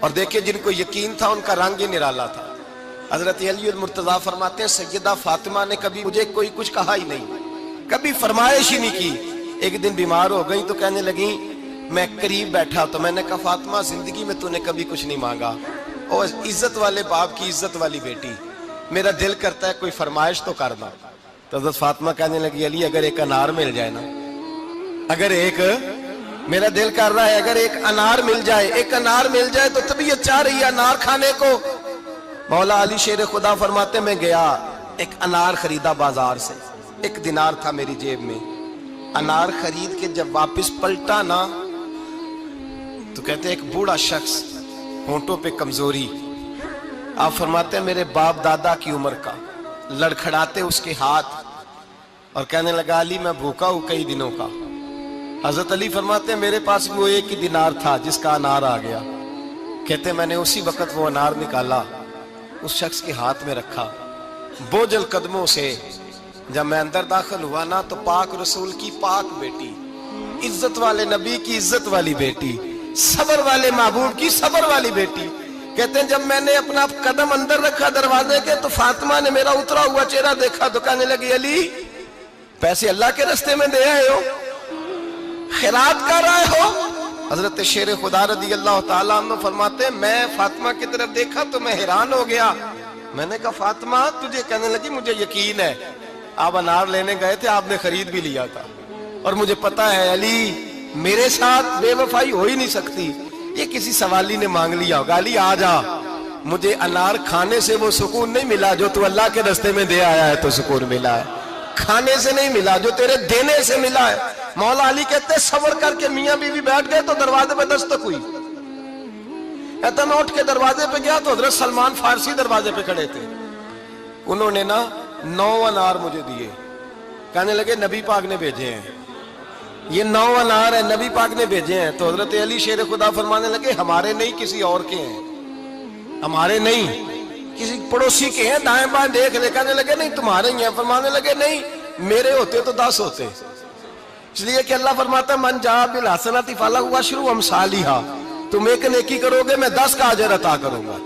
اور دیکھیں جن کو یقین تھا ان کا رنگ ہی نرالا تھا۔ حضرت علی المرتضیٰ فرماتے ہیں سیدہ فاطمہ نے کبھی مجھے کوئی کچھ کہا ہی نہیں، کبھی فرمائش ہی نہیں کی۔ ایک دن بیمار ہو گئی تو کہنے لگیں، میں قریب بیٹھا تو میں نے کہا فاطمہ زندگی میں تو نے کبھی کچھ نہیں مانگا، اور عزت والے باپ کی عزت والی بیٹی، میرا دل کرتا ہے کوئی فرمائش تو کرنا۔ تو حضرت فاطمہ کہنے لگی علی اگر ایک انار مل جائے نا، اگر ایک، میرا دل کر رہا ہے اگر ایک انار مل جائے، ایک انار مل جائے تو طبیعت چاہ رہی ہے انار کھانے کو۔ مولا علی شیر خدا فرماتے میں گیا، ایک انار خریدا بازار سے، 1 دینار تھا میری جیب میں، انار خرید کے جب واپس پلٹا نا تو کہتے ہیں ایک بوڑھا شخص، ہونٹوں پہ کمزوری، آپ فرماتے ہیں میرے باپ دادا کی عمر کا، لڑکھڑاتے اس کے ہاتھ اور کہنے لگا علی میں بھوکا ہوں کئی دنوں کا۔ حضرت علی فرماتے ہیں میرے پاس وہ 1 ہی دینار تھا جس کا انار آ گیا۔ کہتے میں نے اسی وقت وہ انار نکالا، اس شخص کے ہاتھ میں رکھا، بوجھل قدموں سے جب میں اندر داخل ہوا نا تو پاک رسول کی پاک بیٹی، عزت والے نبی کی عزت والی بیٹی، صبر والے محبوب کی صبر والی بیٹی، کہتے ہیں جب میں نے اپنا قدم اندر رکھا دروازے کے تو فاطمہ نے میرا اترا ہوا چہرہ دیکھا تو کہنے لگی علی پیسے اللہ کے راستے میں دے آئے ہو، خیرات کر رہے ہو؟ حضرت شیر خدا رضی اللہ تعالیٰ عنہ فرماتے ہیں میں فاطمہ کی طرف دیکھا تو میں حیران ہو گیا، میں نے کہا فاطمہ تجھے، کہنے لگی مجھے یقین ہے آپ انار لینے گئے تھے، آپ نے خرید بھی لیا تھا، اور مجھے پتا ہے علی میرے ساتھ بے وفائی ہو ہی نہیں سکتی، یہ کسی سوالی نے مانگ لیا ہوگا، علی آ جا، مجھے انار کھانے سے وہ سکون نہیں ملا جو تو اللہ کے راستے میں دے آیا ہے تو سکون ملا ہے، کھانے سے نہیں ملا جو تیرے دینے سے ملا ہے۔ مولا علی کہتے ہیں صبر کر کے میاں بیوی بیٹھ گئے تو دروازے پہ دستک ہوئی، کہتا میں اٹھ کے دروازے پہ گیا تو حضرت سلمان فارسی دروازے پہ کھڑے تھے، انہوں نے نا 9 انار مجھے دیے، کہنے لگے نبی پاک نے بھیجے ہیں، یہ 9 انار ہیں نبی پاک نے بھیجے ہیں۔ تو حضرت علی شیر خدا فرمانے لگے ہمارے نہیں کسی اور کے ہیں، ہمارے نہیں کسی پڑوسی کے ہیں، دائیں بائیں دیکھ لے، کہنے لگے نہیں تمہارے ہی ہیں، فرمانے لگے نہیں میرے ہوتے تو 10 ہوتے، اس لیے کہ اللہ فرماتا ہے من جاء بالحسنۃ فلہ عشر امثالھا، تم ایک نیکی کرو گے میں 10 کا اجر عطا کروں گا۔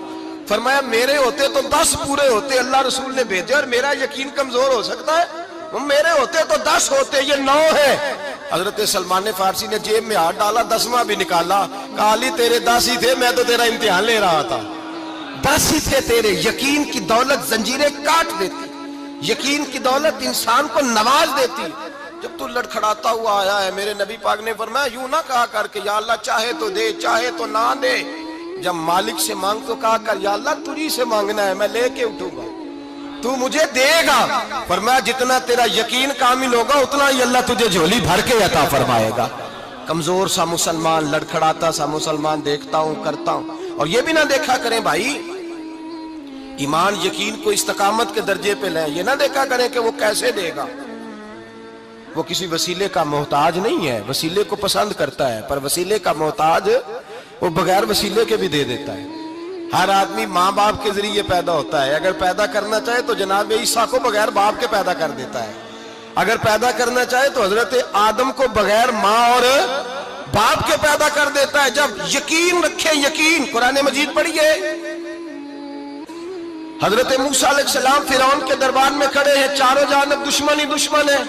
فرمایا میرے ہوتے تو 10 پورے ہوتے، اللہ رسول نے بھیجے، اور میرا یقین کمزور ہو سکتا ہے، میرے ہوتے تو 10 ہوتے، یہ 9 ہے۔ حضرت سلمان فارسی نے جیب میں ہاتھ ڈالا، 10واں بھی نکالا، کہا علی تیرے 10 ہی تھے، میں تو تیرا امتحان لے رہا تھا، 10 ہی تھے تیرے۔ یقین کی دولت زنجیریں کاٹ دیتی، یقین کی دولت انسان کو نواز دیتی۔ جب تو لڑکھڑاتا ہوا آیا ہے، میرے نبی پاک نے فرمایا یوں نہ کہا کر کہ یا اللہ چاہے تو دے چاہے تو نہ دے، جب مالک سے مانگ تو کہا کر یا اللہ تجھی سے مانگنا ہے میں لے کے اٹھوں گا، تو مجھے دے گا۔ فرمایا جتنا تیرا یقین کامل ہوگا اتنا ہی اللہ تجھے جھولی بھر کے عطا فرمائے گا۔ کمزور سا مسلمان، لڑکھڑاتا سا مسلمان دیکھتا ہوں کرتا ہوں، اور یہ بھی نہ دیکھا کریں بھائی ایمان یقین کو استقامت کے درجے پہ لیں، یہ نہ دیکھا کریں کہ وہ کیسے دے گا، وہ کسی وسیلے کا محتاج نہیں ہے، وسیلے کو پسند کرتا ہے، پر وسیلے کا محتاج وہ بغیر وسیلے کے بھی دے دیتا ہے۔ ہر آدمی ماں باپ کے ذریعے پیدا ہوتا ہے، اگر پیدا کرنا چاہے تو جناب عیسیٰ کو بغیر باپ کے پیدا کر دیتا ہے، اگر پیدا کرنا چاہے تو حضرت آدم کو بغیر ماں اور باپ کے پیدا کر دیتا ہے۔ جب یقین رکھے، یقین، قرآن مجید پڑھیے، حضرت موسیٰ علیہ السلام فرعون کے دربار میں کھڑے ہیں، چاروں جانب دشمن ہی دشمن ہے،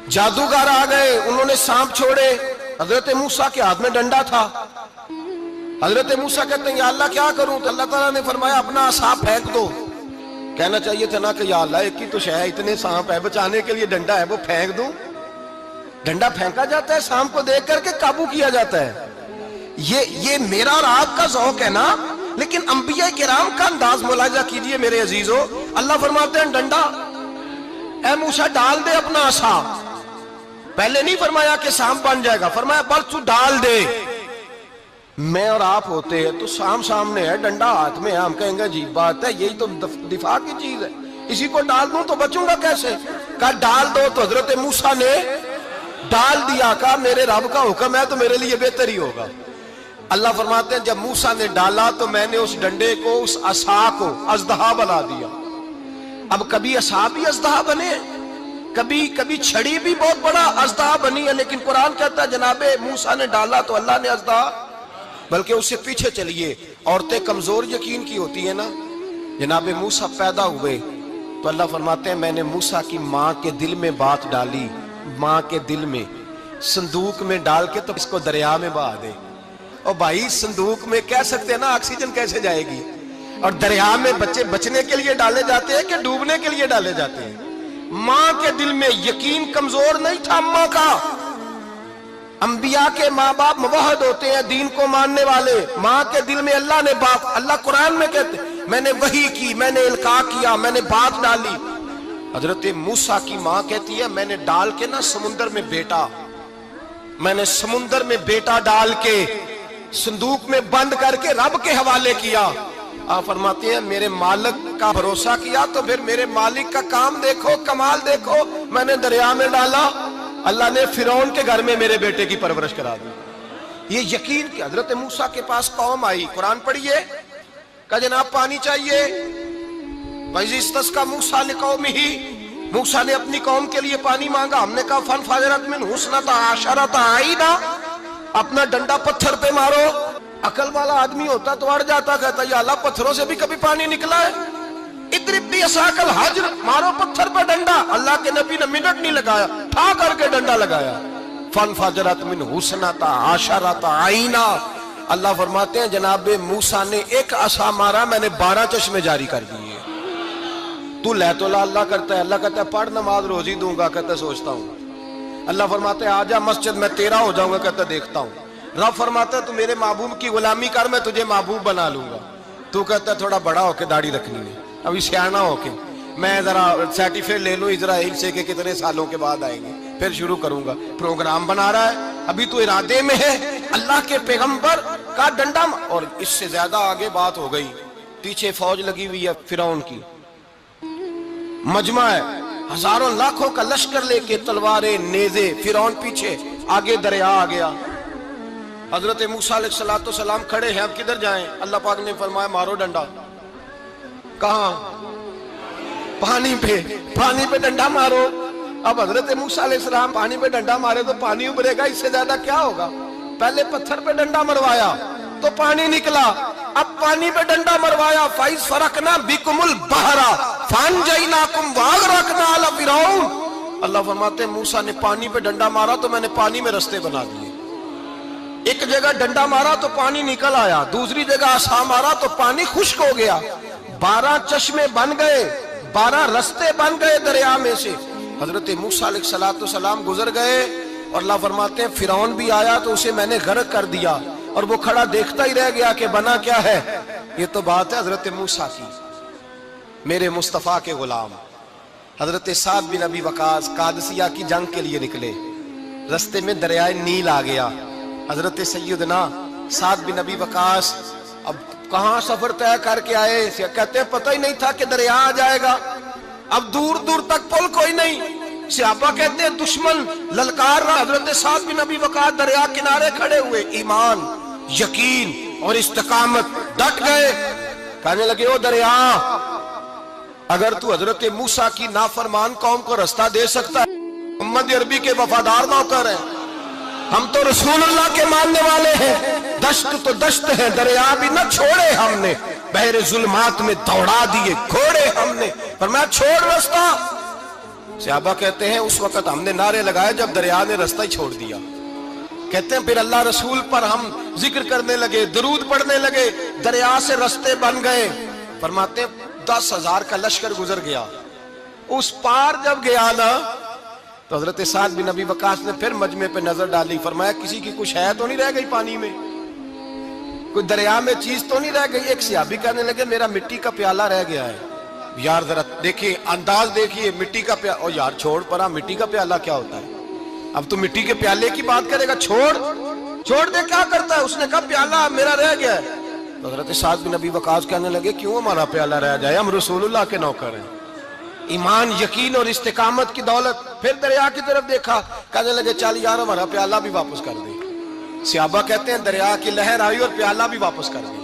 جادوگر آ گئے، انہوں نے سانپ چھوڑے، حضرت موسیٰ کے ہاتھ میں ڈنڈا تھا، حضرت موسیٰ کہتے ہیں یا اللہ کیا کروں، تو اللہ تعالیٰ نے فرمایا اپنا عصا پھینک دو، کہنا چاہیے تھا نا کہ یا اللہ ایک ہی تو شے ہے، اتنے سانپ ہے، بچانے کے لیے ڈنڈا ہے وہ پھینک دوں، ڈنڈا پھینکا جاتا ہے، سانپ کو دیکھ کر کے قابو کیا جاتا ہے، یہ میرا اور آپ کا ذوق ہے نا، لیکن انبیاء کرام کا انداز ملاحظہ کیجئے میرے عزیزو، اللہ فرماتے ہیں ڈنڈا، اے موسیٰ ڈال دے اپنا عصا، پہلے نہیں فرمایا کہ سانپ بن جائے گا، فرمایا بس تو ڈال دے۔ میں اور آپ ہوتے ہیں تو سام سامنے ہے، ڈنڈا ہاتھ میں ہے، ہم کہیں گے عجیب بات ہے، یہی تو دفاع کی چیز ہے، اسی کو ڈال دوں تو بچوں گا کیسے؟ کہا ڈال دو، تو حضرت موسیٰ نے ڈال دیا، کہا میرے رب کا حکم ہے تو میرے لیے بہتر ہی ہوگا۔ اللہ فرماتے ہیں جب موسیٰ نے ڈالا تو میں نے اس ڈنڈے کو، اس عصا کو اژدہا بنا دیا۔ اب کبھی عصا بھی اژدہا بنے، کبھی چھڑی بھی بہت بڑا اژدہا بنی ہے، لیکن قرآن کہتا ہے جناب موسیٰ نے ڈالا تو اللہ نے اژدہا بلکہ اس سے پیچھے چلیے. عورتیں کمزور یقین کی ہوتی ہیں نا. جناب موسیٰ پیدا ہوئے تو اللہ فرماتے ہیں میں نے موسیٰ کی ماں کے دل میں بات ڈالی, ماں کے دل میں صندوق میں ڈال کے تو اس کو دریا میں بہا دے. اور بھائی صندوق میں کہہ سکتے ہیں نا آکسیجن کیسے جائے گی, اور دریا میں بچے بچنے کے لیے ڈالے جاتے ہیں کہ ڈوبنے کے لیے ڈالے جاتے ہیں. ماں کے دل میں یقین کمزور نہیں تھا اماں کا. انبیاء کے ماں باپ موحد ہوتے ہیں, دین کو ماننے والے. ماں کے دل میں اللہ نے بات, اللہ قرآن میں کہتے میں نے وحی کی, میں نے القاء کیا, میں نے بات ڈالی. حضرت موسیٰ کی ماں کہتی ہے میں نے ڈال کے نا سمندر میں بیٹا, میں نے سمندر میں بیٹا ڈال کے صندوق میں بند کر کے رب کے حوالے کیا. آپ فرماتے ہیں میرے مالک کا بھروسہ کیا تو پھر میرے مالک کا کام دیکھو, کمال دیکھو. میں نے دریا میں ڈالا, اللہ نے فرعون کے گھر میں میرے بیٹے کی پرورش کرا دی. یہ یقین کہ حضرت موسیٰ کے پاس قوم آئی, قرآن پڑھیے, کہا جناب پانی چاہیے. وَإِذِ اسْتَسْقَىٰ مُوسَىٰ لِقَوْمِهِ, موسیٰ نے اپنی قوم کے لیے پانی مانگا. ہم نے کہا فَانْفَجَرَتْ مِنْهُ اثْنَتَا عَشَرَةَ عَيْنًا, اپنا ڈنڈا پتھر پہ مارو. عقل والا آدمی ہوتا تو اڑ جاتا, کہتا یا اللہ پتھروں سے بھی کبھی پانی نکلا ہے. اضرب بعصاک الحجر, مارو پتھر پہ ڈنڈا. اللہ کے نبی نے منٹ نہیں لگایا, ٹھا کر کے ڈنڈا لگایا. فَانْفَجَرَتْ مِنْهُ اثْنَتَا عَشَرَةَ عَيْنًا. اللہ فرماتے ہیں جناب موسیٰ نے ایک عصا مارا, میں نے 12 چشمے جاری کر دیے. تو لے تو لا اللہ کرتا ہے, اللہ کہتا ہے پڑھ نماز روزی دوں گا, کہتا ہے سوچتا ہوں. اللہ فرماتے ہیں آجا مسجد میں تیرا ہو جاؤں گا, کہتا ہے دیکھتا ہوں. رب فرماتا ہے تو میرے محبوب کی غلامی کر, میں تجھے محبوب بنا لوں گا. تو کہتا ہے تھوڑا بڑا ہو کے داڑھی رکھنی ہے, ابھی سیانا ہو کے میں ذرا سرٹیفکیٹ لے لوں اسرائیل سے کہ کتنے سالوں کے بعد آئیں گے, پھر شروع کروں گا. پروگرام بنا رہا ہے, ابھی تو ارادے میں ہے. اللہ کے پیغمبر کا ڈنڈا, اور اس سے زیادہ آگے بات ہو گئی. پیچھے فوج لگی ہوئی ہے فرعون کی, مجمع ہے, ہزاروں لاکھوں کا لشکر لے کے, تلواریں نیزے. فرعون پیچھے, آگے دریا آ گیا. حضرت موسیٰ علیہ السلام کھڑے ہیں, اب کدھر جائیں؟ اللہ پاک نے فرمایا مارو ڈنڈا. کہاں؟ پانی پہ, پانی پہ ڈنڈا مارو. اب حضرت موسیٰ علیہ السلام پانی پہ ڈنڈا مارے تو پانی ابھرے گا, اس سے زیادہ کیا ہوگا؟ پہلے پتھر پہ ڈنڈا مروایا تو پانی نکلا, اب پانی پہ ڈنڈا مروایا. فَإِذْ فَرَقْنَا بِكُمُ الْبَحْرَ فَأَنْجَيْنَاكُمْ وَأَغْرَقْنَا آلَ فِرْعَوْنَ. اللہ فرماتے ہیں موسیٰ نے پانی پہ ڈنڈا مارا تو میں نے پانی میں رستے بنا دیے. ایک جگہ ڈنڈا مارا تو پانی نکل آیا, دوسری جگہ عصا مارا تو پانی خشک ہو گیا. 12 چشمے بن گئے, 12 رستے بن گئے دریا میں سے. حضرت موسیٰ علیہ السلام گزر گئے, اور اللہ فرماتے ہیں فرعون بھی آیا تو اسے میں نے غرق کر دیا, اور وہ کھڑا دیکھتا ہی رہ گیا کہ بنا کیا ہے. یہ تو بات ہے حضرت موسیٰ کی. میرے مصطفیٰ کے غلام حضرت سعد بن ابی وقاص قادسیہ کی جنگ کے لیے نکلے, رستے میں دریائے نیل آ گیا. حضرت سیدنا سعد بن ابی وقاص اب کہاں سفر طے کر کے آئے, کہتے ہیں پتہ ہی نہیں تھا کہ دریا آ جائے گا. اب دور دور تک پل کوئی نہیں. صحابہ کہتے ہیں دشمن للکار رہا, حضرت سعد بن ابی وقاص دریا کنارے کھڑے ہوئے, ایمان, یقین اور استقامت, ڈٹ گئے. کہنے لگے او دریا, اگر تو حضرت موسیٰ کی نافرمان قوم کو رستہ دے سکتا ہے, محمد عربی کے وفادار نوکر ہیں, ہم تو رسول اللہ کے ماننے والے ہیں. دشت تو دشت ہے, دریا بھی نہ چھوڑے ہم نے, بحر ظلمات میں دوڑا دیے گھوڑے ہم نے. فرمایا چھوڑ رستہ. صحابہ کہتے ہیں اس وقت ہم نے نعرے لگائے جب دریا نے رستہ ہی چھوڑ دیا. کہتے ہیں پھر اللہ رسول پر ہم ذکر کرنے لگے, درود پڑھنے لگے, دریا سے رستے بن گئے. فرماتے ہیں 10,000 کا لشکر گزر گیا. اس پار جب گیا نا تو حضرت سعد بن ابی وقاص نے پھر مجمع پہ نظر ڈالی. فرمایا کسی کی کچھ ہے تو نہیں رہ گئی پانی میں, کوئی دریا میں چیز تو نہیں رہ گئی. ایک صحابی کہنے لگے میرا مٹی کا پیالہ رہ گیا ہے. یار ذرا دیکھیے انداز دیکھیے, مٹی کا پیالہ. اور یار چھوڑ پرا, مٹی کا پیالہ کیا ہوتا ہے؟ اب تو مٹی کے پیالے کی بات کرے گا, چھوڑ دے, کیا کرتا ہے؟ اس نے کہا پیالہ میرا رہ گیا ہے. حضرت سعد بن ابی وقاص کہنے لگے کیوں ہمارا پیالہ رہ جائے, ہم رسول اللہ کے نوکر ہیں. ایمان, یقین اور استقامت کی دولت. پھر دریا کی طرف دیکھا, کہنے لگے چل یار ہمارا پیالہ بھی واپس کر دے. صحابہ کہتے ہیں دریا کی لہر آئی اور پیالہ بھی واپس کر دی.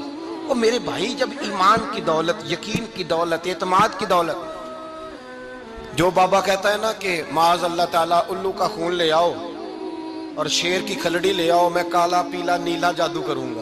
اور میرے بھائی جب ایمان کی دولت, یقین کی دولت, اعتماد کی دولت, جو بابا کہتا ہے نا کہ معاذ اللہ تعالیٰ الو کا خون لے آؤ اور شیر کی کھلڑی لے آؤ, میں کالا پیلا نیلا جادو کروں گا.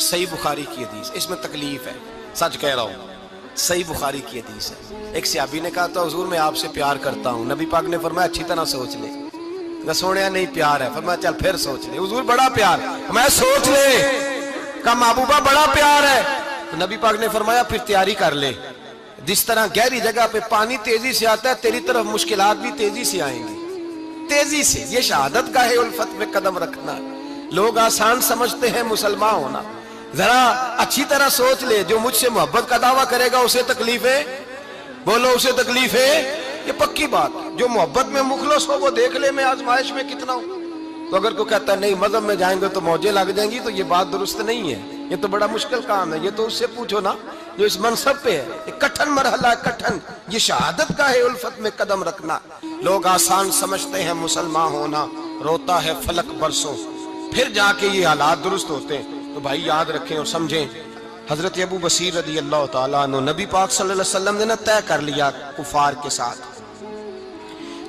صحیح بخاری کی حدیث، اس میں تکلیف ہے، سچ کہہ رہا ہوں، صحیح بخاری کی حدیث ہے۔ ایک صحابی نے کہا تھا حضور میں آپ سے پیار کرتا ہوں، نبی پاک نے فرمایا اچھی طرح سوچ لے۔ کہ سونے نہیں پیار ہے، فرمایا چل پھر سوچ لے۔ حضور بڑا پیار، میں سوچ لے، کہا محبوبہ بڑا پیار ہے، تو نبی پاک نے فرمایا پھر تیاری کر لے، جس طرح گہری جگہ پہ پانی تیزی سے آتا ہے تیری طرف مشکلات بھی تیزی سے آئیں گی، تیزی سے۔ یہ شہادت کا ہے الفت میں قدم رکھنا۔ لوگ آسان سمجھتے ہیں مسلمان ہونا، ذرا اچھی طرح سوچ لے، جو مجھ سے محبت کا دعویٰ کرے گا اسے تکلیف ہے، بولو اسے تکلیف ہے، یہ پکی بات۔ جو محبت میں مخلص ہو وہ دیکھ لے میں آزمائش میں کتنا ہوں۔ تو اگر کوئی کہتا ہے نہیں مذہب میں جائیں گے تو موجیں لگ جائیں گی، تو یہ بات درست نہیں ہے، یہ تو بڑا مشکل کام ہے۔ یہ تو اس سے پوچھو نا جو اس منصب پہ ہے، یہ کٹھن مرحلہ ہے، کٹھن۔ یہ شہادت کا ہے الفت میں قدم رکھنا۔ لوگ آسان سمجھتے ہیں مسلمان ہونا، روتا ہے فلک برسوں، پھر جا کے یہ حالات درست ہوتے ہیں۔ تو بھائی یاد رکھیں اور سمجھیں، حضرت ابو بصیر رضی اللہ تعالیٰ عنہ، نبی پاک صلی اللہ علیہ وسلم نے طے کر لیا کفار کے ساتھ،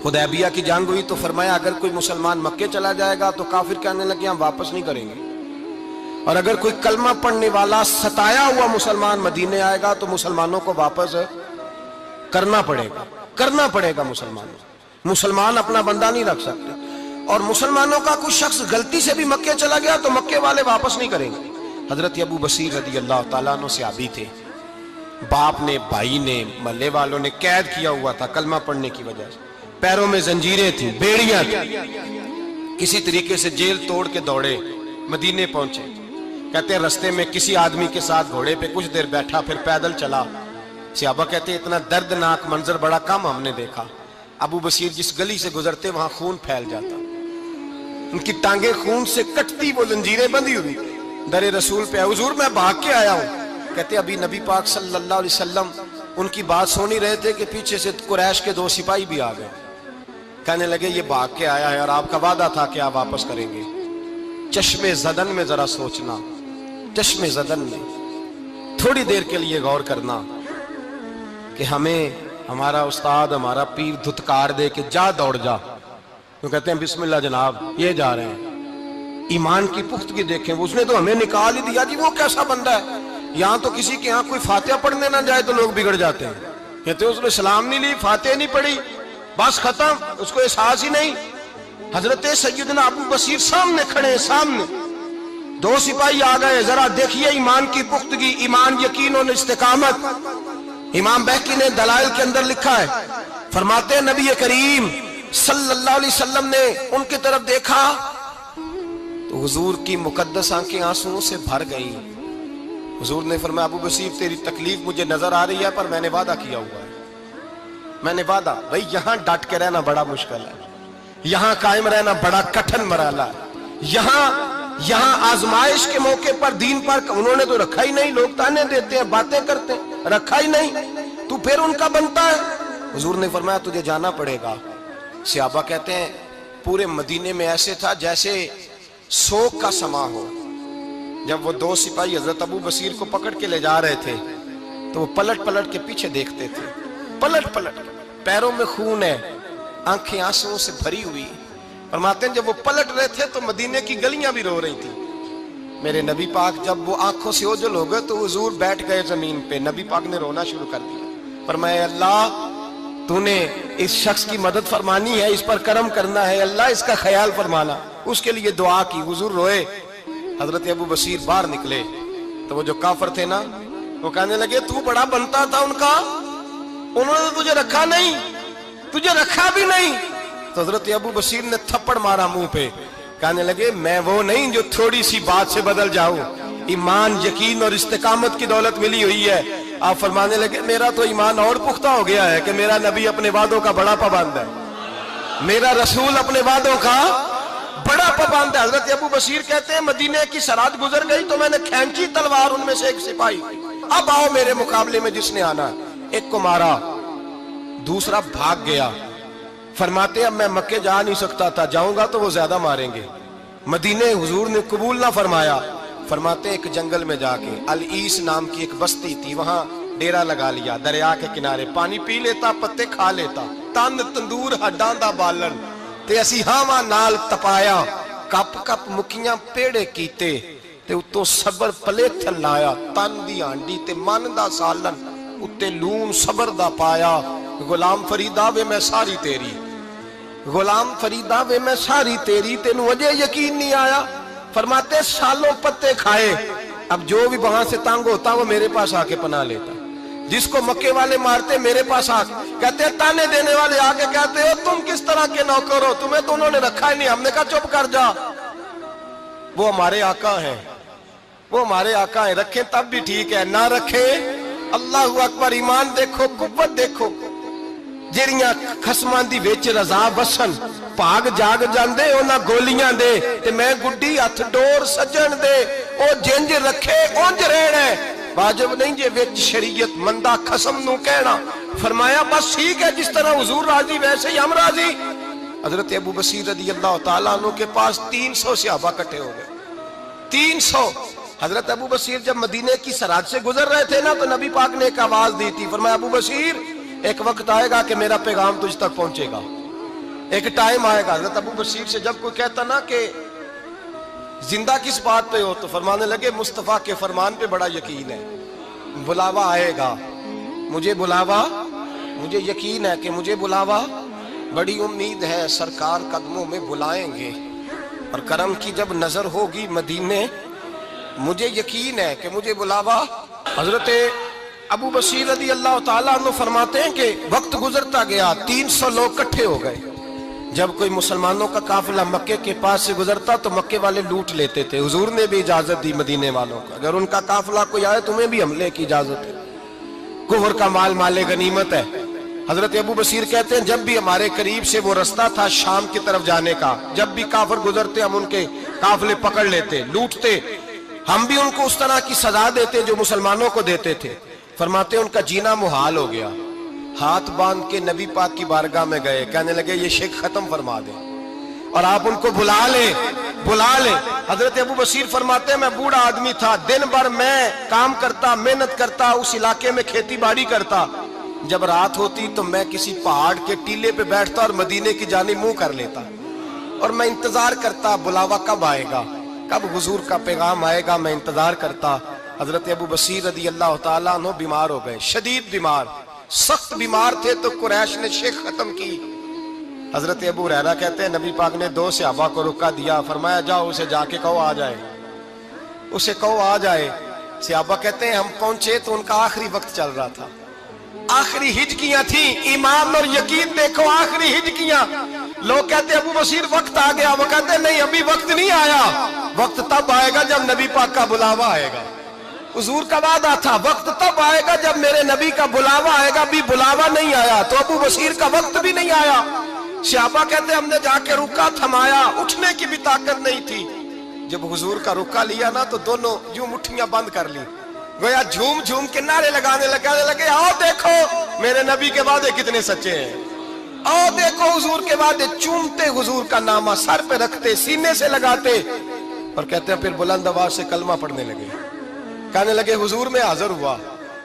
حدیبیہ کی جنگ ہوئی تو فرمایا اگر کوئی مسلمان مکے چلا جائے گا تو کافر کہنے لگے ہم واپس نہیں کریں گے، اور اگر کوئی کلمہ پڑھنے والا ستایا ہوا مسلمان مدینے آئے گا تو مسلمانوں کو واپس کرنا پڑے گا مسلمان اپنا بندہ نہیں رکھ سکتے۔ اور مسلمانوں کا کوئی شخص غلطی سے بھی مکے چلا گیا تو مکے والے واپس نہیں کریں گے۔ حضرت ابو بصیر رضی اللہ تعالیٰ عنہ صحابی تھے، باپ نے، بھائی نے، محلے والوں نے قید کیا ہوا تھا کلمہ پڑھنے کی وجہ سے، پیروں میں زنجیریں تھیں، بیڑیاں تھیں، کسی طریقے سے جیل توڑ کے دوڑے مدینے پہنچے۔ کہتے ہیں رستے میں کسی آدمی کے ساتھ گھوڑے پہ کچھ دیر بیٹھا پھر پیدل چلا۔ صحابہ کہتے ہیں اتنا دردناک منظر بڑا کم ہم نے دیکھا۔ ابو بصیر جس گلی سے گزرتے وہاں خون پھیل جاتا، ان کی ٹانگیں خون سے کٹتی، وہ زنجیریں بندھی ہوئی، در رسول پہ حضور میں بھاگ کے آیا ہوں۔ کہتے ابھی نبی پاک صلی اللہ علیہ وسلم ان کی بات سن ہی رہے تھے کہ پیچھے سے قریش کے 2 سپاہی بھی آ گئے، کہنے لگے یہ بھاگ کے آیا ہے اور آپ کا وعدہ تھا کہ آپ واپس کریں گے۔ چشم زدن میں ذرا سوچنا، چشم زدن میں تھوڑی دیر کے لیے غور کرنا کہ ہمیں ہمارا استاد، ہمارا پیر دھتکار دے کہ جا دوڑ جا، تو کہتے ہیں بسم اللہ جناب یہ جا رہے ہیں۔ ایمان کی پختگی دیکھیں، اس نے تو ہمیں نکال ہی دیا جی، وہ کیسا بندہ ہے۔ یہاں تو کسی کے یہاں کوئی فاتحہ پڑھنے نہ جائے تو لوگ بگڑ جاتے ہیں، کہتے ہیں اس نے سلام نہیں لی، فاتحہ نہیں پڑھی، بس ختم، اس کو احساس ہی نہیں۔ حضرت سیدنا ابو بصیر سامنے کھڑے، سامنے 2 سپاہی آ گئے، ذرا دیکھیے ایمان کی پختگی، ایمان، یقین اور استقامت۔ امام بہقی نے دلائل کے اندر لکھا ہے، فرماتے ہیں نبی کریم صلی اللہ علیہ وسلم نے ان کی طرف دیکھا تو حضور کی مقدس آنکھیں آنسوؤں سے بھر گئیں۔ حضور نے فرمایا ابو بصیر تیری تکلیف مجھے نظر آ رہی ہے پر میں نے وعدہ کیا ہوا ہے، میں نے وعدہ۔ بھائی یہاں ڈٹ کے رہنا بڑا مشکل ہے، یہاں قائم رہنا بڑا کٹھن مرحلہ ہے۔ یہاں آزمائش کے موقع پر دین پر انہوں نے تو رکھا ہی نہیں، لوگ تانے دیتے ہیں، باتیں کرتے ہیں، رکھا ہی نہیں، تو پھر ان کا بنتا ہے۔ حضور نے فرمایا تجھے جانا پڑے گا۔ صحابہ کہتے ہیں پورے مدینے میں ایسے تھا جیسے سوگ کا سما ہو۔ جب وہ 2 سپاہی حضرت ابو بصیر کو پکڑ کے لے جا رہے تھے تو وہ پلٹ پلٹ کے پیچھے دیکھتے تھے، پلٹ پلٹ، پیروں میں خون ہے، آنکھیں آنسوؤں سے بھری ہوئی۔ فرماتے ہیں جب وہ پلٹ رہے تھے تو مدینے کی گلیاں بھی رو رہی تھی۔ میرے نبی پاک جب وہ آنکھوں سے اوجھل ہو گئے تو حضور بیٹھ گئے زمین پہ، نبی پاک نے رونا شروع کر دیا۔ فرمایا اللہ تو نے اس شخص کی مدد فرمانی ہے، اس پر کرم کرنا ہے، اللہ اس کا خیال فرمانا، اس کے لیے دعا کی، حضور روئے۔ حضرت ابو بصیر باہر نکلے تو وہ جو کافر تھے نا وہ کہنے لگے تو بڑا بنتا تھا ان کا، انہوں نے تجھے رکھا نہیں، تجھے رکھا بھی نہیں۔ تو حضرت ابو بصیر نے تھپڑ مارا منہ پہ، کہنے لگے میں وہ نہیں جو تھوڑی سی بات سے بدل جاؤں، ایمان، یقین اور استقامت کی دولت ملی ہوئی ہے۔ آپ فرمانے لگے میرا تو ایمان اور پختہ ہو گیا ہے کہ میرا نبی اپنے وعدوں کا بڑا پابند ہے، میرا رسول اپنے وعدوں کا بڑا پابند ہے۔ حضرت ابو بصیر کہتے ہیں مدینے کی سرحد گزر گئی تو میں نے کھینچی تلوار، ان میں سے ایک سپاہی، اب آؤ میرے مقابلے میں جس نے آنا ہے۔ ایک کو مارا، دوسرا بھاگ گیا۔ فرماتے اب میں مکے جا نہیں سکتا تھا، جاؤں گا تو وہ زیادہ ماریں گے، مدینے حضور نے قبول نہ فرمایا۔ فرماتے ایک جنگل میں جا کے العیس نام کی ایک بستی تھی، وہاں ڈیرا لگا لیا، دریا کے کنارے، پانی پی لیتا، پتے کھا لیتا، تن تندور ہڈاں دا بالن تے اسی ہاواں نال تپایا، کپ کپ مکیاں پیڑے کیتے تے اتوں صبر پلیتھن لایا، تن دی ہانڈی تے من دا سالن اتے لون صبر دا پایا۔ غلام فریدا وے میں ساری تیری، غلام فریدا وے میں ساری تیری، تینوں وجہ یقین نہیں آیا؟ فرماتے سالوں پتے کھائے، اب جو بھی وہاں سے تنگ ہوتا وہ میرے پاس آ کے پناہ لیتا، جس کو مکے والے مارتے میرے پاس آ کہتے ہیں، تانے دینے والے آ کے کہتے ہو تم کس طرح کے نوکر ہو، تمہیں تو انہوں نے رکھا ہی نہیں۔ ہم نے کہا چپ کر جا، وہ ہمارے آقا ہیں، وہ ہمارے آقا ہیں، رکھیں تب بھی ٹھیک ہے، نہ رکھیں اللہ اکبر۔ ایمان دیکھو، قوت دیکھو، جیڑیاں خسماں دی وچ رضا بسن، پاگ جاگ جاندے اونا گولیاں دے، تے میں گڈی ہتھ ڈور سجن دے، او جنج رکھے اونج رہنا ہے، واجب نہیں جے وچ شریعت مندہ خسم نو کہنا۔ فرمایا بس ٹھیک ہے، جس طرح حضور راضی ویسے ہی ہم راضی۔ حضرت ابو بصیر رضی اللہ تعالیٰ عنہ کے پاس 300 صحابہ کٹھے ہو گئے، 300۔ حضرت ابو بصیر جب مدینے کی سرحد سے گزر رہے تھے نا، تو نبی پاک نے ایک آواز دی تھی، فرمایا ابو بصیر ایک وقت آئے گا کہ میرا پیغام تجھ تک پہنچے گا، ایک ٹائم آئے گا۔ حضرت ابو بصیر سے جب کوئی کہتا نا کہ زندہ کس بات پہ ہو، تو فرمانے لگے مصطفیٰ کے فرمان پہ بڑا یقین ہے، بلاوا آئے گا، مجھے بلاوا، مجھے یقین ہے کہ مجھے بلاوا، بڑی امید ہے سرکار قدموں میں بلائیں گے، اور کرم کی جب نظر ہوگی مدینے، مجھے یقین ہے کہ مجھے بلاوا۔ حضرت ابو بصیر رضی اللہ تعالیٰ عنہ فرماتے ہیں کہ وقت گزرتا گیا، 300 لوگ کٹھے ہو گئے۔ جب کوئی مسلمانوں کا قافلہ مکے کے پاس سے گزرتا تو مکے والے لوٹ لیتے تھے۔ حضور نے بھی اجازت دی مدینے والوں کو، اگر ان کا قافلہ کوئی آئے تمہیں بھی حملے کی اجازت ہے، کفر کا مال مال غنیمت ہے۔ حضرت ابو بصیر کہتے ہیں جب بھی ہمارے قریب سے وہ رستہ تھا شام کی طرف جانے کا، جب بھی کافر گزرتے ہم ان کے قافلے پکڑ لیتے، لوٹتے، ہم بھی ان کو اس طرح کی سزا دیتے جو مسلمانوں کو دیتے تھے۔ فرماتے ان کا جینا محال ہو گیا، ہاتھ باندھ کے نبی پاک کی بارگاہ میں گئے، کہنے لگے یہ شرک ختم فرما دیں اور آپ ان کو بلا لیں، بلا لیں۔ حضرت ابو بصیر فرماتے ہیں میں بوڑھا آدمی تھا، دن بھر میں کام کرتا، محنت کرتا، اس علاقے میں کھیتی باڑی کرتا، جب رات ہوتی تو میں کسی پہاڑ کے ٹیلے پہ بیٹھتا اور مدینے کی جانب منہ کر لیتا، اور میں انتظار کرتا بلاوا کب آئے گا، کب حضور کا پیغام آئے گا، میں انتظار کرتا۔ حضرت ابو بصیر رضی اللہ تعالیٰ عنہ بیمار ہو گئے، شدید بیمار، سخت بیمار تھے، تو قریش نے شیخ ختم کی۔ حضرت ابو ہریرہ کہتے ہیں نبی پاک نے 2 صحابہ کو رکا دیا، فرمایا جاؤ اسے جا کے کہو آ جائے، اسے کہو آ جائے۔ صحابہ کہتے ہیں ہم پہنچے تو ان کا آخری وقت چل رہا تھا، آخری ہجکیاں تھیں، ایمان اور یقین دیکھو، آخری ہجکیاں۔ لوگ کہتے ابو بصیر وقت آ گیا، وہ کہتے نہیں ابھی وقت نہیں آیا، وقت تب آئے گا جب نبی پاک کا بلاوا آئے گا۔ حضور کا وعدہ تھا وقت تب آئے گا جب میرے نبی کا بلاوا آئے گا، بھی بلاوا نہیں آیا تو ابو بصیر کا وقت بھی نہیں آیا۔ صحابہ کہتے ہم نے جا کے رکا، تھمایا، اٹھنے کی بھی طاقت نہیں تھی۔ جب حضور کا رکا لیا نا تو دونوں یوں مٹھیاں بند کر لی، گویا جھوم جھوم کے نعرے لگانے لگے آؤ دیکھو میرے نبی کے وعدے کتنے سچے ہیں، آؤ دیکھو حضور کے وعدے۔ چومتے حضور کا نامہ، سر پہ رکھتے، سینے سے لگاتے، اور کہتے ہیں پھر بلند آواز سے کلمہ پڑھنے لگے، کہنے لگے حضور میں حاضر ہوا،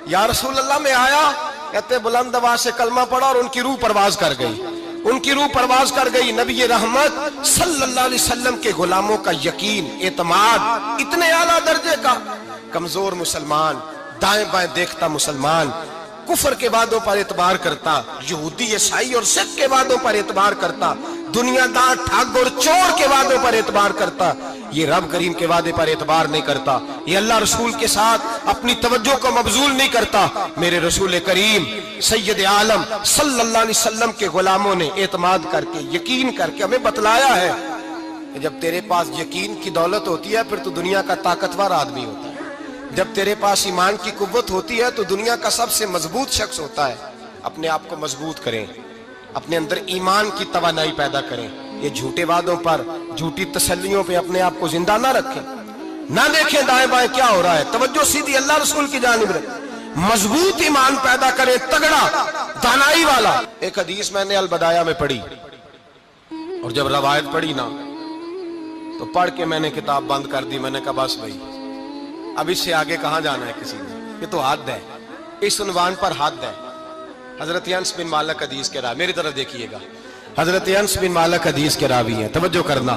یا رسول اللہ میں آیا، کہتے بلند آواز سے کلمہ پڑھا اور ان کی روح پرواز کر گئی، ان کی روح پرواز کر گئی۔ نبی رحمت صلی اللہ علیہ وسلم کے غلاموں کا یقین، اعتماد اتنے اعلیٰ درجے کا، کمزور مسلمان، دائیں بائیں دیکھتا مسلمان، کفر کے وعدوں پر اعتبار کرتا، یہودی عیسائی اور سکھ کے وعدوں پر اعتبار کرتا، دنیا دار ٹھگ اور چور کے وعدوں پر اعتبار کرتا، یہ رب کریم کے وعدے پر اعتبار نہیں کرتا، یہ اللہ رسول کے ساتھ اپنی توجہ کو مبذول نہیں کرتا۔ میرے رسول کریم سید عالم صلی اللہ علیہ وسلم کے غلاموں نے اعتماد کر کے، یقین کر کے ہمیں بتلایا ہے کہ جب تیرے پاس یقین کی دولت ہوتی ہے پھر تو دنیا کا طاقتور آدمی ہوتا ہے، جب تیرے پاس ایمان کی قوت ہوتی ہے تو دنیا کا سب سے مضبوط شخص ہوتا ہے۔ اپنے آپ کو مضبوط کریں، اپنے اندر ایمان کی توانائی پیدا کریں، یہ جھوٹے وعدوں پر، جھوٹی تسلیوں پہ اپنے آپ کو زندہ نہ رکھیں، نہ دیکھیں دائیں بائیں کیا ہو رہا ہے، توجہ سیدھی اللہ رسول کی جانب رکھیں، مضبوط ایمان پیدا کریں، تگڑا، دانائی والا۔ ایک حدیث میں نے البدایہ میں پڑھی، اور جب روایت پڑھی نا تو پڑھ کے میں نے کتاب بند کر دی، میں نے کہا بس بھائی اب اس سے آگے کہاں جانا ہے کسی نے، یہ تو حد ہے، اس عنوان پر حد ہے۔ حضرت انس بن مالک حدیث کے راوی، میری طرف دیکھیے گا، حضرت انس بن مالک حدیث کے راوی ہیں، توجہ کرنا۔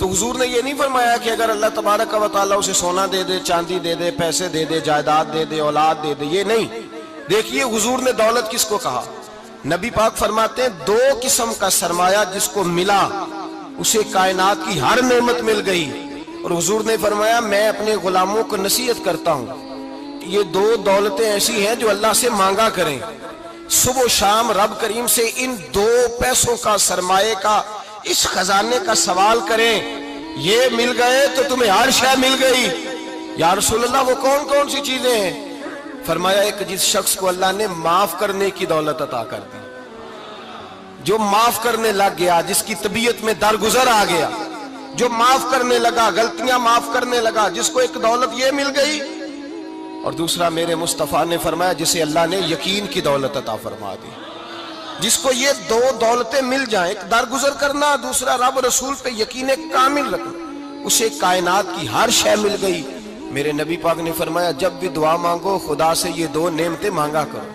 تو حضور نے یہ نہیں فرمایا کہ اگر اللہ تبارک و تعالیٰ اسے سونا دے دے، چاندی دے دے، پیسے دے دے، جائیداد دے دے، اولاد دے دے، یہ نہیں۔ دیکھیے حضور نے دولت کس کو کہا؟ نبی پاک فرماتے ہیں دو قسم کا سرمایہ جس کو ملا اسے کائنات کی ہر نعمت مل گئی۔ اور حضور نے فرمایا میں اپنے غلاموں کو نصیحت کرتا ہوں کہ یہ دو دولتیں ایسی ہیں جو اللہ سے مانگا کریں، صبح و شام رب کریم سے ان دو پیسوں کا، سرمایے کا، اس خزانے کا سوال کریں۔ یہ مل گئے تو تمہیں ہر شے مل گئی۔ یا رسول اللہ وہ کون کون سی چیزیں ہیں؟ فرمایا ایک جس شخص کو اللہ نے معاف کرنے کی دولت عطا کر دی، جو معاف کرنے لگ گیا، جس کی طبیعت میں درگزر آ گیا، جو معاف کرنے لگا، غلطیاں معاف کرنے لگا، جس کو ایک دولت یہ مل گئی۔ اور دوسرا میرے مصطفیٰ نے فرمایا جسے اللہ نے یقین کی دولت عطا فرما دی، جس کو یہ دو دولتیں مل جائیں، ایک درگزر کرنا، دوسرا رب رسول پہ یقین کامل رکھنا، اسے کائنات کی ہر شے مل گئی۔ میرے نبی پاک نے فرمایا جب بھی دعا مانگو خدا سے یہ دو نعمتیں مانگا کرو،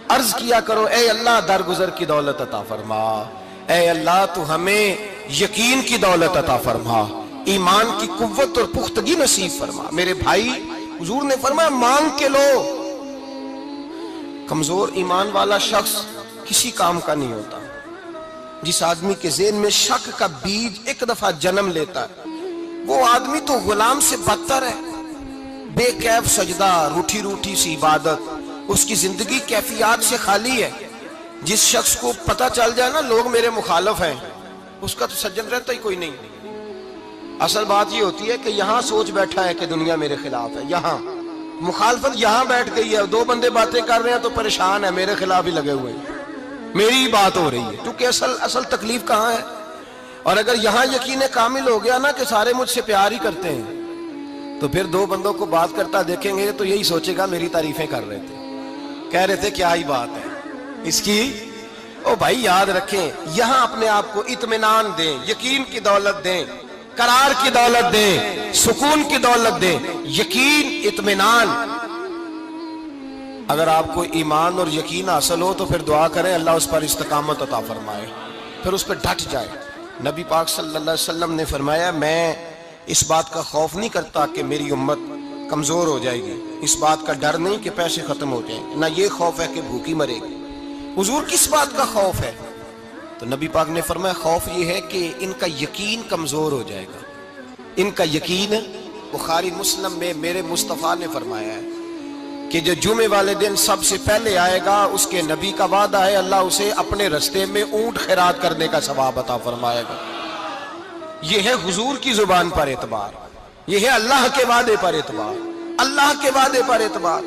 عرض کیا کرو اے اللہ درگزر کی دولت عطا فرما، اے اللہ تو ہمیں یقین کی دولت عطا فرما، ایمان کی قوت اور پختگی نصیب فرما۔ میرے بھائی حضور نے فرمایا مانگ کے لو۔ کمزور ایمان والا شخص کسی کام کا نہیں ہوتا۔ جس آدمی کے ذہن میں شک کا بیج ایک دفعہ جنم لیتا ہے وہ آدمی تو غلام سے بدتر ہے۔ بے کیف سجدہ، روٹھی روٹھی سی عبادت، اس کی زندگی کیفیات سے خالی ہے۔ جس شخص کو پتہ چل جائے نا لوگ میرے مخالف ہیں، اس کا تو سجن رہتا ہی کوئی نہیں۔ اصل بات یہ ہوتی ہے کہ یہاں سوچ بیٹھا ہے کہ دنیا میرے خلاف ہے، یہاں مخالفت یہاں بیٹھ گئی ہے، دو بندے باتیں کر رہے ہیں تو پریشان ہے، میرے خلاف ہی لگے ہوئے ہیں، میری ہی بات ہو رہی ہے، کیونکہ اصل تکلیف کہاں ہے؟ اور اگر یہاں یقین کامل ہو گیا نا کہ سارے مجھ سے پیار ہی کرتے ہیں، تو پھر دو بندوں کو بات کرتا دیکھیں گے تو یہی سوچے گا میری تعریفیں کر رہے تھے، کہہ رہے تھے کیا ہی بات ہے اس کی۔ او بھائی یاد رکھیں، یہاں اپنے آپ کو اطمینان دیں، یقین کی دولت دیں، قرار کی دولت دیں، سکون کی دولت دیں، یقین، اطمینان۔ اگر آپ کو ایمان اور یقین حاصل ہو تو پھر دعا کریں اللہ اس پر استقامت عطا فرمائے، پھر اس پہ ڈٹ جائے۔ نبی پاک صلی اللہ علیہ وسلم نے فرمایا میں اس بات کا خوف نہیں کرتا کہ میری امت کمزور ہو جائے گی، اس بات کا ڈر نہیں کہ پیسے ختم ہو جائیں، نہ یہ خوف ہے کہ بھوکی مرے گی۔ حضور کس بات کا خوف ہے؟ تو نبی پاک نے فرمایا خوف یہ ہے کہ ان کا یقین کمزور ہو جائے گا۔ ان کا یقین، بخاری مسلم میں میرے مصطفیٰ نے فرمایا ہے کہ جو جمعے والے دن سب سے پہلے آئے گا اس کے نبی کا وعدہ ہے اللہ اسے اپنے رستے میں اونٹ خیرات کرنے کا ثواب عطا فرمائے گا۔ یہ ہے حضور کی زبان پر اعتبار، یہ ہے اللہ کے وعدے پر اعتبار، اللہ کے وعدے پر اعتبار۔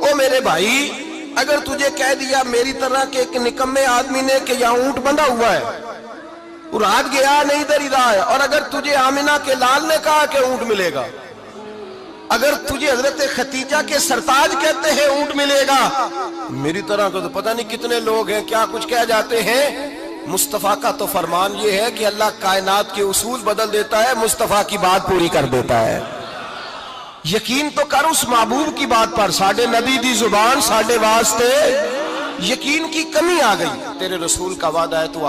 او میرے بھائی اگر تجھے کہہ دیا میری طرح کے ایک نکمے آدمی نے کہ یہاں اونٹ بندھا ہوا ہے، رات گیا نہیں ادھر ہی رہا ہے، اور اگر تجھے آمنہ کے لال نے کہا کہ اونٹ ملے گا، اگر تجھے حضرت ختیجہ کے سرتاج کہتے ہیں اونٹ ملے گا، میری طرح کو تو پتہ نہیں کتنے لوگ ہیں کیا کچھ کہہ جاتے ہیں۔ مصطفیٰ کا تو فرمان یہ ہے کہ اللہ کائنات کے اصول بدل دیتا ہے، مصطفیٰ کی بات پوری کر دیتا ہے۔ یقین تو کر اس محبوب کی بات پر، ساڈے نبی دی زبان ساڈے واسطے، یقین کی کمی آ گئی، تیرے رسول کا وعدہ ہے تو